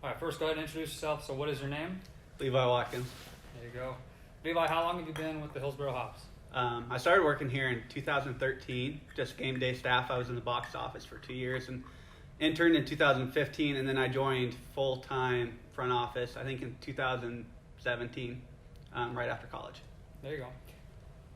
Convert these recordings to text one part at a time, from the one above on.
All right, first go ahead and introduce yourself. So what is your name? Levi Watkins. There you go. Levi, how long have you been with the Hillsboro Hops? I started working here in 2013, just game day staff. I was in the box office for 2 years and interned in 2015, and then I joined full-time front office, I think in 2017, right after college. There you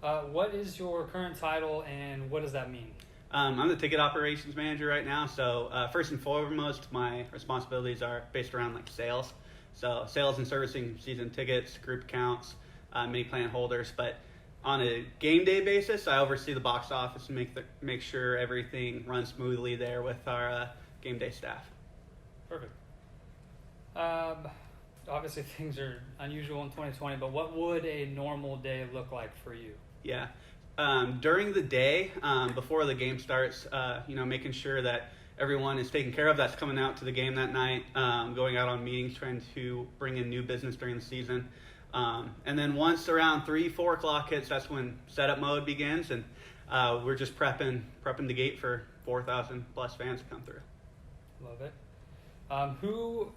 go. What is your current title and what does that mean? I'm the ticket operations manager right now, so first and foremost, my responsibilities are based around like sales. So sales and servicing season tickets, group accounts, mini plan holders, but on a game day basis, I oversee the box office and make sure everything runs smoothly there with our game day staff. Perfect. Obviously things are unusual in 2020, but what would a normal day look like for you? Yeah. During the day, before the game starts, making sure that everyone is taken care of that's coming out to the game that night, going out on meetings, trying to bring in new business during the season. And then once around 3-4 o'clock hits, that's when setup mode begins, and we're just prepping the gate for 4,000 plus fans to come through. Love it.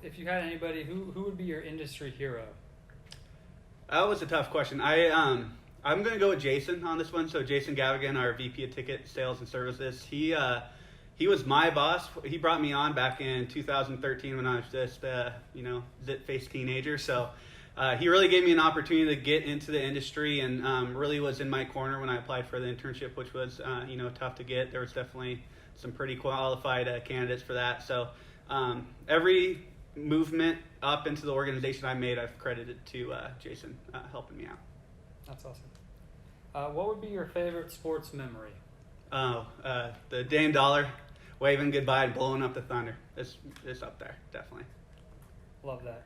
If you had anybody, who would be your industry hero? That was a tough question. I'm going to go with Jason on this one. So Jason Gavigan, our VP of Ticket Sales and Services, he was my boss. He brought me on back in 2013 when I was just zit-faced teenager. So he really gave me an opportunity to get into the industry, and really was in my corner when I applied for the internship, which was tough to get. There was definitely some pretty qualified candidates for that. So every movement up into the organization I made, I've credited to Jason helping me out. That's awesome. What would be your favorite sports memory? The Dame Dollar waving goodbye and blowing up the thunder. It's up there, definitely. Love that.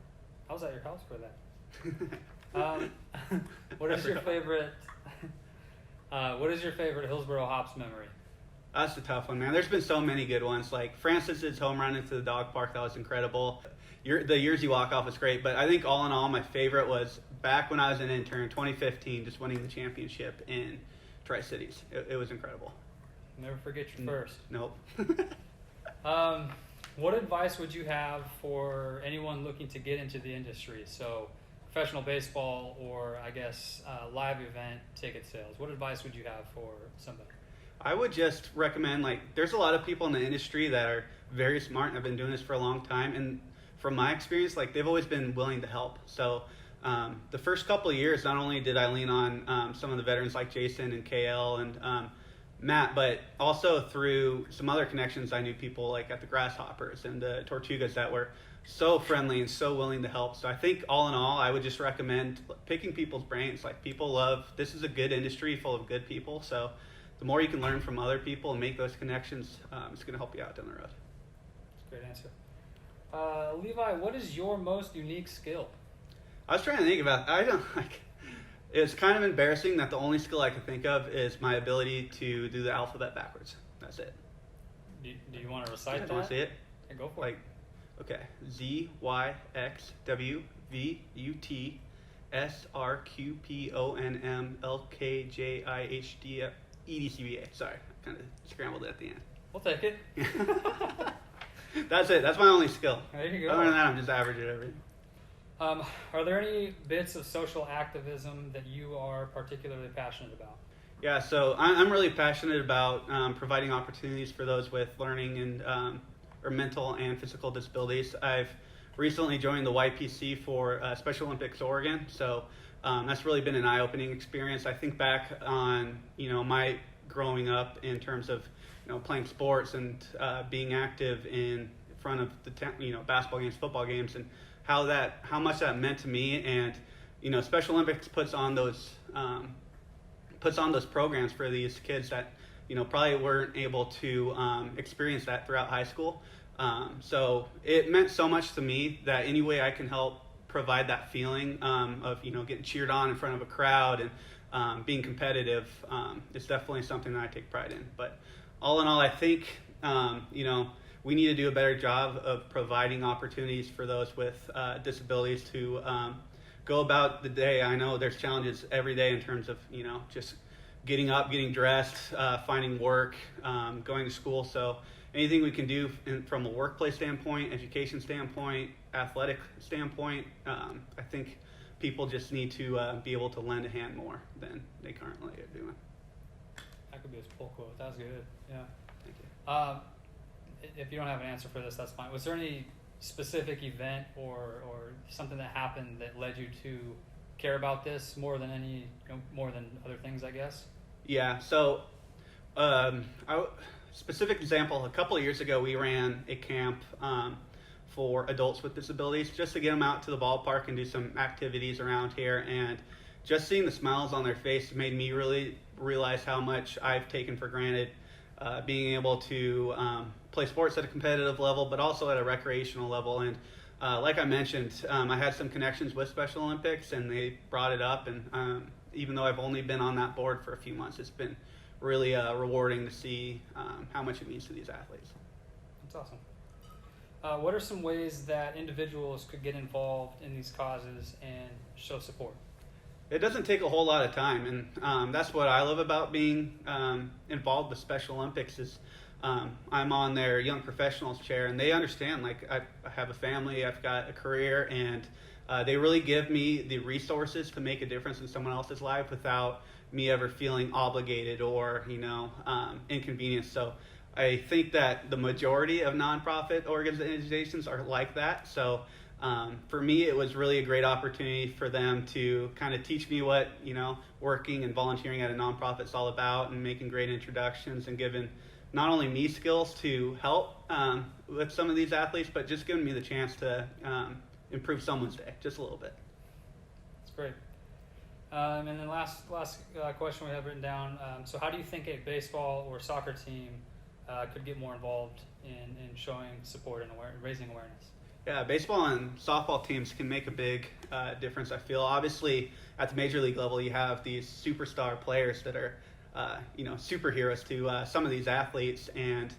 I was at your house for that. What is your favorite Hillsboro Hops memory? That's a tough one, man. There's been so many good ones. Like Francis's home run into the dog park, that was incredible. The Yearsy walk-off was great, but I think all in all, my favorite was back when I was an intern, 2015, just winning the championship in Tri-Cities. It was incredible. Never forget your first. Nope. What advice would you have for anyone looking to get into the industry? So professional baseball or, I guess, live event ticket sales. What advice would you have for somebody? I would just recommend, there's a lot of people in the industry that are very smart and have been doing this for a long time. And from my experience, they've always been willing to help. So the first couple of years, not only did I lean on some of the veterans like Jason and KL and Matt, but also through some other connections, I knew people like at the Grasshoppers and the Tortugas that were so friendly and so willing to help. So I think all in all, I would just recommend picking people's brains. This is a good industry full of good people. So the more you can learn from other people and make those connections, it's going to help you out down the road. That's a great answer. Levi, what is your most unique skill? I was trying to think about it's kind of embarrassing that the only skill I could think of is my ability to do the alphabet backwards. That's it. Do you want to recite that? Do you want to see it? Yeah, go for it. Okay. Z, Y, X, W, V, U, T, S, R, Q, P, O, N, M, L, K, J, I, H, D, E, D, C, B, A. Sorry, I kind of scrambled it at the end. We'll take it. That's it. That's my only skill. There you go. Other than that, I'm just average at everything. Are there any bits of social activism that you are particularly passionate about? Yeah, so I'm really passionate about providing opportunities for those with learning and or mental and physical disabilities. I've recently joined the YPC for Special Olympics Oregon, so that's really been an eye-opening experience. I think back on my growing up in terms of playing sports and being active in front of the basketball games, football games, and how much that meant to me. And Special Olympics puts on those programs for these kids that probably weren't able to experience that throughout high school. So it meant so much to me that any way I can help provide that feeling of getting cheered on in front of a crowd and being competitive, it's definitely something that I take pride in. But all in all, I think we need to do a better job of providing opportunities for those with disabilities to go about the day. I know there's challenges every day in terms of just getting up, getting dressed, finding work, going to school. So anything we can do from a workplace standpoint, education standpoint, athletic standpoint, I think people just need to be able to lend a hand more than they currently are doing. That could be a pull quote. That was good. Yeah. Thank you. If you don't have an answer for this, that's fine. Was there any specific event or something that happened that led you to care about this more than more than other things, I guess? Yeah. So, specific example, a couple of years ago, we ran a camp for adults with disabilities just to get them out to the ballpark and do some activities around here. And just seeing the smiles on their face made me really realize how much I've taken for granted, being able to play sports at a competitive level, but also at a recreational level. And like I mentioned, I had some connections with Special Olympics, and they brought it up. And even though I've only been on that board for a few months, it's been really rewarding to see how much it means to these athletes. That's awesome. What are some ways that individuals could get involved in these causes and show support? It doesn't take a whole lot of time, and that's what I love about being involved with Special Olympics is I'm on their young professionals chair, and they understand, like, I have a family, I've got a career, and they really give me the resources to make a difference in someone else's life without me ever feeling obligated or, inconvenienced. So I think that the majority of nonprofit organizations are like that. So for me, it was really a great opportunity for them to kind of teach me what, working and volunteering at a nonprofit is all about, and making great introductions and giving not only me skills to help with some of these athletes, but just giving me the chance to improve someone's day just a little bit. That's great. And then last question we have written down. So how do you think a baseball or soccer team could get more involved in showing support and raising awareness? Yeah, baseball and softball teams can make a big difference, I feel. Obviously, at the major league level, you have these superstar players that are, superheroes to some of these athletes. And,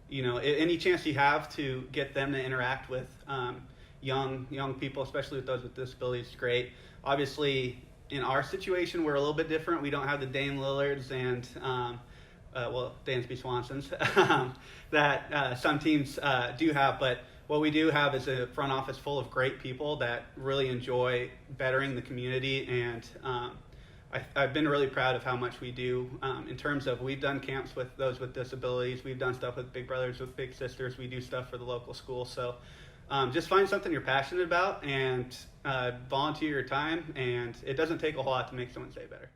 any chance you have to get them to interact with young people, especially with those with disabilities, is great. Obviously, in our situation, we're a little bit different. We don't have the Dame Lillards and Dansby Swansons that some teams do have, but what we do have is a front office full of great people that really enjoy bettering the community, and I've been really proud of how much we do in terms of, we've done camps with those with disabilities, we've done stuff with Big Brothers, with Big Sisters, we do stuff for the local school. So just find something you're passionate about and volunteer your time, and it doesn't take a whole lot to make someone's day better.